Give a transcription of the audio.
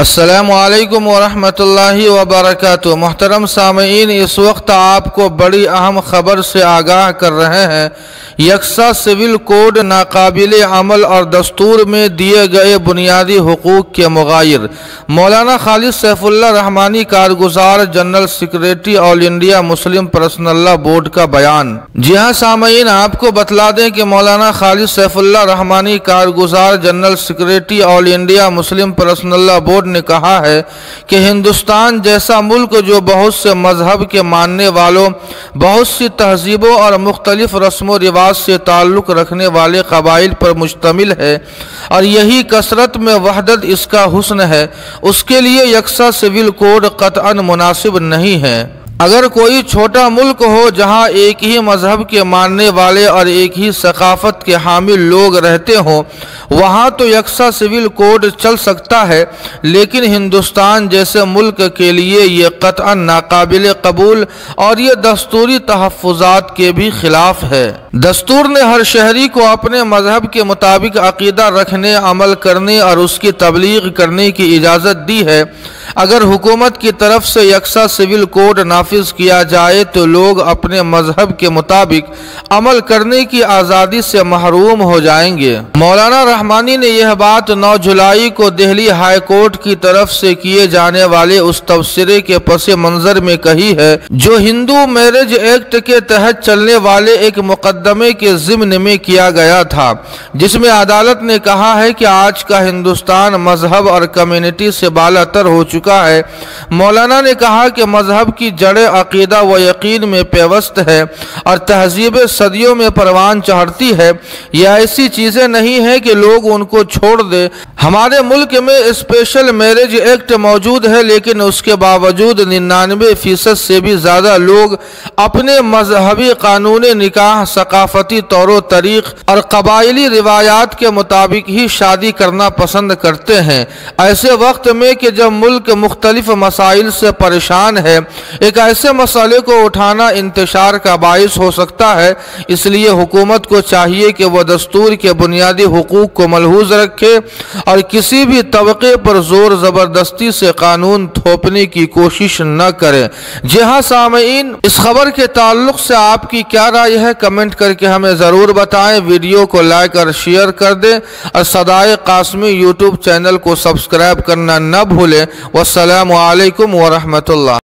अस्सलामुअलैकुम वरहमतुल्लाहि वबरकातुहू। मोहतरम सामईन, इस वक्त आपको बड़ी अहम खबर से आगाह कर रहे हैं। यकसा सिविल कोड नाकाबिल अमल और दस्तूर में दिए गए बुनियादी हुकूक के मुगायर। मौलाना खालिद सैफुल्लाह रहमानी, कारगुजार general secretary All India Muslim Personal Law Board का बयान। जी हाँ सामईन, आपको बतला दें कि मौलाना खालिद सैफुल्लाह रहमानी, कारगुजार general secretary All India Muslim Personal Law Board ने कहा है कि हिंदुस्तान जैसा मुल्क जो बहुत से मजहब के मानने वालों, बहुत सी तहजीबों और मुख्तलिफ रस्म रिवाज से ताल्लुक़ रखने वाले कबाइल पर मुश्तमिल है और यही कसरत में वहदत इसका हुस्न है, उसके लिए यकसा सिविल कोड क़तअन मुनासिब नहीं है। अगर कोई छोटा मुल्क हो जहाँ एक ही मजहब के मानने वाले और एक ही सकाफत के हामिल लोग रहते हों, वहाँ तो यकसा सिविल कोड चल सकता है, लेकिन हिंदुस्तान जैसे मुल्क के लिए ये क़तअन नाकाबिल कबूल और ये दस्तूरी तहफ़्फ़ुज़ात के भी खिलाफ है। दस्तूर ने हर शहरी को अपने मजहब के मुताबिक अक़ीदा रखने, अमल करने और उसकी तबलीग करने की इजाज़त दी है। अगर हुकूमत की तरफ से यकसा सिविल कोड नाफिज किया जाए तो लोग अपने मजहब के मुताबिक अमल करने की आज़ादी से महरूम हो जाएंगे। मौलाना रहमानी ने यह बात 9 जुलाई को दिल्ली हाई कोर्ट की तरफ से किए जाने वाले उस तबसरे के पस मंजर में कही है जो हिंदू मैरिज एक्ट के तहत चलने वाले एक मुकदमे के ज़िम्न में किया गया था, जिसमें अदालत ने कहा है कि आज का हिंदुस्तान मजहब और कम्युनिटी से बालातर हो चुका है। मौलाना ने कहा कि मजहब की जड़ें अकीदा व यकीन में पेवस्त है और तहजीबें सदियों में परवान चढ़ती है। ये ऐसी चीज़ें नहीं हैं कि लोग उनको छोड़ दे। हमारे मुल्क में स्पेशल मैरिज एक्ट मौजूद है, लेकिन उसके बावजूद 99% से भी ज़्यादा लोग अपने मजहबी कानून निकाह, सकाफती तौर तरीक़ और कबायली रिवायात के मुताबिक ही शादी करना पसंद करते हैं। ऐसे वक्त में कि जब मुल्क मुख्तलिफ मसाइल से परेशान है, एक ऐसे मसले को उठाना इंतशार का बाइस हो सकता है। इसलिए हुकूमत को चाहिए कि वह दस्तूर के बुनियादी हुकूक को मलहूज रखे और किसी भी तबके पर जोर ज़बरदस्ती से कानून थोपने की कोशिश न करे। जी हाँ सामईन, इस खबर के ताल्लुक से आपकी क्या राय है, कमेंट करके हमें ज़रूर बताएं। वीडियो को लाइक और शेयर कर दें और सदाए कासमी यूट्यूब चैनल को सब्सक्राइब करना न भूलें। वस्सलामु अलैकुम वरहमतुल्लाह।